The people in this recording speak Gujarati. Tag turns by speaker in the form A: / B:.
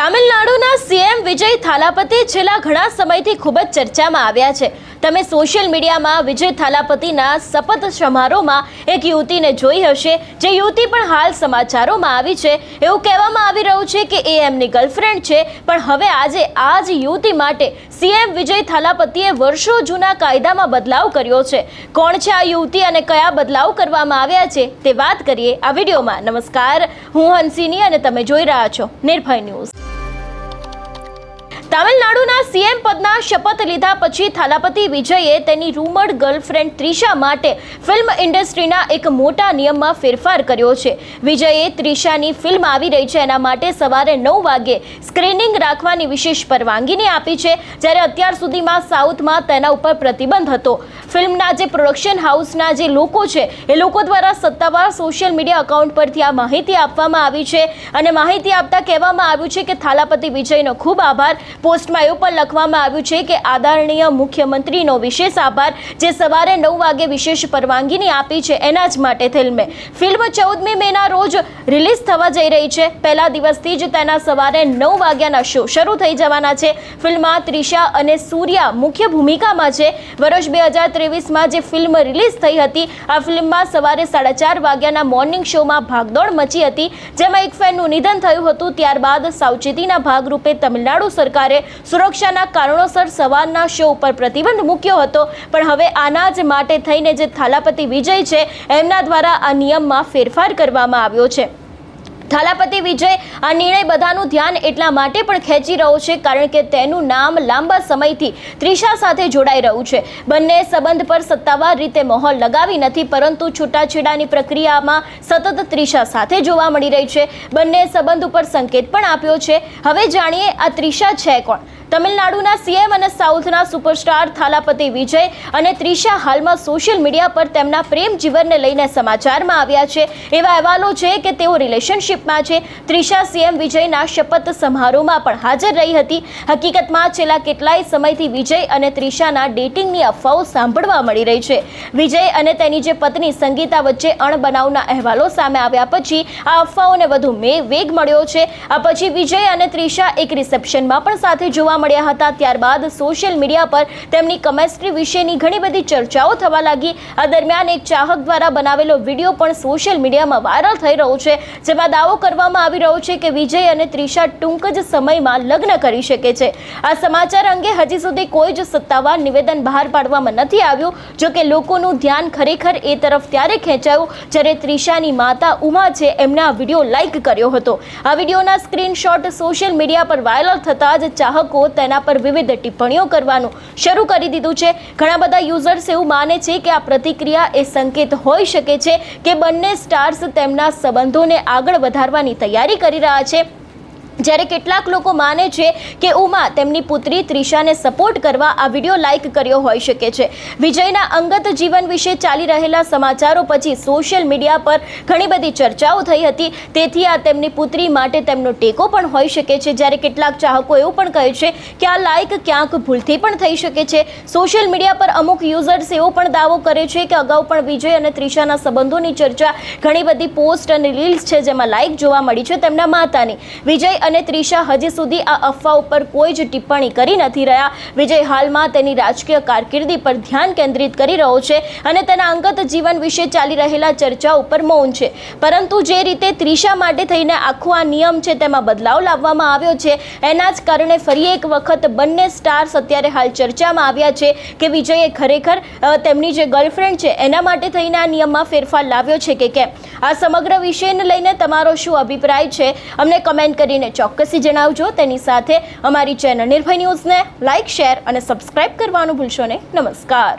A: તામિલનાડુના સીએમ વિજય થાલાપતિ છેલ્લા ઘણા સમયથી ખૂબ જ ચર્ચામાં આવ્યા છે। તમે સોશિયલ મીડિયામાં વિજય થાલાપતિના શપથ સમારોહમાં એક યુવતીને જોઈ હશે, જે યુવતી પણ હાલ સમાચારોમાં આવી છે। એવું કહેવામાં આવી રહ્યું છે કે એ એમની ગર્લફ્રેન્ડ છે, પણ હવે આજે આ જ યુવતી માટે સીએમ વિજય થાલાપતિએ વર્ષો જૂના કાયદામાં બદલાવ કર્યો છે। કોણ છે આ યુવતી અને કયા બદલાવ કરવામાં આવ્યા છે તે વાત કરીએ આ વિડીયોમાં। નમસ્કાર, હું હંસિની અને તમે જોઈ રહ્યા છો નિર્ભય ન્યૂઝ। તામિલનાડુના સીએમ પદના શપથ લીધા પછી થાલાપતિ વિજયે તેની રૂમર્ડ ગર્લફ્રેન્ડ ત્રિશા માટે ફિલ્મ ઇન્ડસ્ટ્રીના એક મોટા નિયમમાં ફેરફાર કર્યો છે। વિજયે ત્રિશાની ફિલ્મ આવી રહી છે એના માટે સવારે 9 વાગે સ્ક્રીનિંગ રાખવાની વિશેષ પરવાનગીની આપી છે, જ્યારે અત્યાર સુધીમાં સાઉથમાં તેના ઉપર પ્રતિબંધ હતો। ફિલ્મના જે પ્રોડક્શન હાઉસના જે લોકો છે એ લોકો દ્વારા સત્તાવાર સોશિયલ મીડિયા અકાઉન્ટ પરથી આ માહિતી આપવામાં આવી છે અને માહિતી આપતા કહેવામાં આવ્યું છે કે થાલાપતિ વિજયનો ખૂબ આભાર। પોસ્ટમાં એવું પણ લખવામાં આવ્યું છે કે આદરણીય મુખ્યમંત્રીનો વિશેષ આભાર, જે સવારે 9 વાગે વિશેષ પરવાનગીની આપી છે એના જ માટે ફિલ્મ 14મી મેના રોજ રિલીઝ થવા જઈ રહી છે। પહેલા દિવસથી જ તેના સવારે 9 વાગ્યાના શો શરૂ થઈ જવાના છે। ફિલ્મમાં ત્રિશા અને સૂર્યા મુખ્ય ભૂમિકામાં છે। વર્ષ 2023માં જે ફિલ્મ રિલીઝ થઈ હતી, આ ફિલ્મમાં સવારે 4:30 વાગ્યાના મોર્નિંગ શોમાં ભાગદોડ મચી હતી, જેમાં એક ફેનનું નિધન થયું હતું। ત્યારબાદ સાવચેતીના ભાગરૂપે તમિલનાડુ સરકારે સુરક્ષાના કારણોસર સવારના શો ઉપર પ્રતિબંધ મૂક્યો હતો, પણ હવે આના જ માટે થઈને જે થાલાપતિ વિજય છે એમના દ્વારા આ નિયમમાં ફેરફાર કરવામાં આવ્યો છે। થાલાપતિ વિજય આ નિર્ણય બધાનું ધ્યાન એટલા માટે પણ ખેંચી રહ્યો છે કારણ કે તેનું નામ લાંબા સમયથી ત્રિશા સાથે જોડાઈ રહ્યું છે। બંને સંબંધ પર સત્તાવાર રીતે મહોર લગાવી નથી, પરંતુ છૂટાછેડાની પ્રક્રિયામાં સતત ત્રિશા સાથે જોવા મળી રહી છે। બંને સંબંધ ઉપર સંકેત પણ આપ્યો છે। હવે જાણીએ આ ત્રિશા છે કોણ। તમિલનાડુના સીએમ અને સાઉથના સુપરસ્ટાર થાલાપતિ વિજય અને ત્રિશા હાલમાં સોશિયલ મીડિયા પર તેમના પ્રેમ જીવનને લઈને સમાચારમાં આવ્યા છે। એવા અહેવાલો છે કે તેઓ રિલેશનશિપમાં છે। ત્રિશા સીએમ વિજયના શપથ સમારોહમાં પણ હાજર રહી હતી। હકીકતમાં છેલ્લા કેટલાય સમયથી વિજય અને ત્રિશાના ડેટિંગની અફવાઓ સાંભળવા મળી રહી છે। વિજય અને તેની જે પત્ની સંગીતા વચ્ચે અણબનાવના અહેવાલો સામે આવ્યા પછી આ અફવાઓને વધુ વેગ મળ્યો છે। આ પછી વિજય અને ત્રિશા એક રિસેપ્શનમાં પણ સાથે જોવા મળ્યા હતા। ત્યારબાદ સોશિયલ મીડિયા પર તેમની કેમિસ્ટ્રી વિશેની ઘણી બધી ચર્ચાઓ થવા લાગી। આ દરમિયાન એક ચાહક દ્વારા બનાવેલો વિડીયો પણ સોશિયલ મીડિયામાં વાયરલ થઈ રહ્યો છે, જેમાં દાવો કરવામાં આવી રહ્યો છે કે વિજય અને ત્રિશા ટૂંક જ સમયમાં લગ્ન કરી શકે છે। આ સમાચાર અંગે હજી સુધી કોઈ જ સત્તાવાર નિવેદન બહાર પાડવામાં નથી આવ્યું। જો કે લોકોનું ધ્યાન ખરેખર એ તરફ ત્યારે ખેંચાયું જ્યારે ત્રિશાની માતા ઉમા છે એમણે આ વિડીયો લાઈક કર્યો હતો। આ વિડીયોના સ્ક્રીનશોટ સોશિયલ મીડિયા પર વાયરલ થતાં જ ચાહકો તેના પર વિવિધ ટિપ્પણીઓ કરવાનું શરૂ કરી દીધું છે। ઘણા બધા યુઝર્સ એવું માને છે કે આ પ્રતિક્રિયા એ સંકેત હોઈ શકે છે કે બંને સ્ટાર્સ તેમના સંબંધોને આગળ વધારવાની તૈયારી કરી રહ્યા છે, જ્યારે કેટલાક લોકો માને છે કે ઉમા તેમની પુત્રી ત્રિશાને સપોર્ટ કરવા આ વિડીયો લાઈક કર્યો હોઈ શકે છે। વિજયના અંગત જીવન વિશે ચાલી રહેલા સમાચારો પછી સોશિયલ મીડિયા પર ઘણી બધી ચર્ચાઓ થઈ હતી, તેથી આ તેમની પુત્રી માટે તેમનો ટેકો પણ હોઈ શકે છે। જ્યારે કેટલાક ચાહકો એવું પણ કહે છે કે આ લાઈક ક્યાંક ભૂલથી પણ થઈ શકે છે। સોશિયલ મીડિયા પર અમુક યુઝર્સ એવો પણ દાવો કરે છે કે અગાઉ પણ વિજય અને ત્રિશાના સંબંધોની ચર્ચા ઘણી બધી પોસ્ટ અને રીલ્સ છે જેમાં લાઈક જોવા મળી છે તેમના માતાની। વિજય અને ત્રિશા હજી સુધી આ અફવા ઉપર કોઈ જ ટિપ્પણી કરી નથી રહ્યા। વિજય હાલમાં તેની રાજકીય કારકિર્દી પર ધ્યાન કેન્દ્રિત કરી રહ્યો છે અને તેના અંગત જીવન વિશે ચાલી રહેલા ચર્ચા ઉપર મૌન છે, પરંતુ જે રીતે ત્રિશા માટે થઈને આખો આ નિયમ છે તેમાં બદલાવ લાવવામાં આવ્યો છે, એના જ કારણે ફરી એક વખત બંને સ્ટાર્સ અત્યારે હાલ ચર્ચામાં આવ્યા છે કે વિજયે ખરેખર તેમની જે ગર્લફ્રેન્ડ છે એના માટે થઈને આ નિયમમાં ફેરફાર લાવ્યો છે કે કેમ। આ સમગ્ર વિષયને લઈને તમારો શું અભિપ્રાય છે અમને કમેન્ટ કરીને ચોક્કસથી જણાવજો। તેની સાથે અમારી ચેનલ નિર્ભય ન્યૂઝને લાઇક, શેર અને સબસ્ક્રાઇબ કરવાનું ભૂલશો નહીં। નમસ્કાર।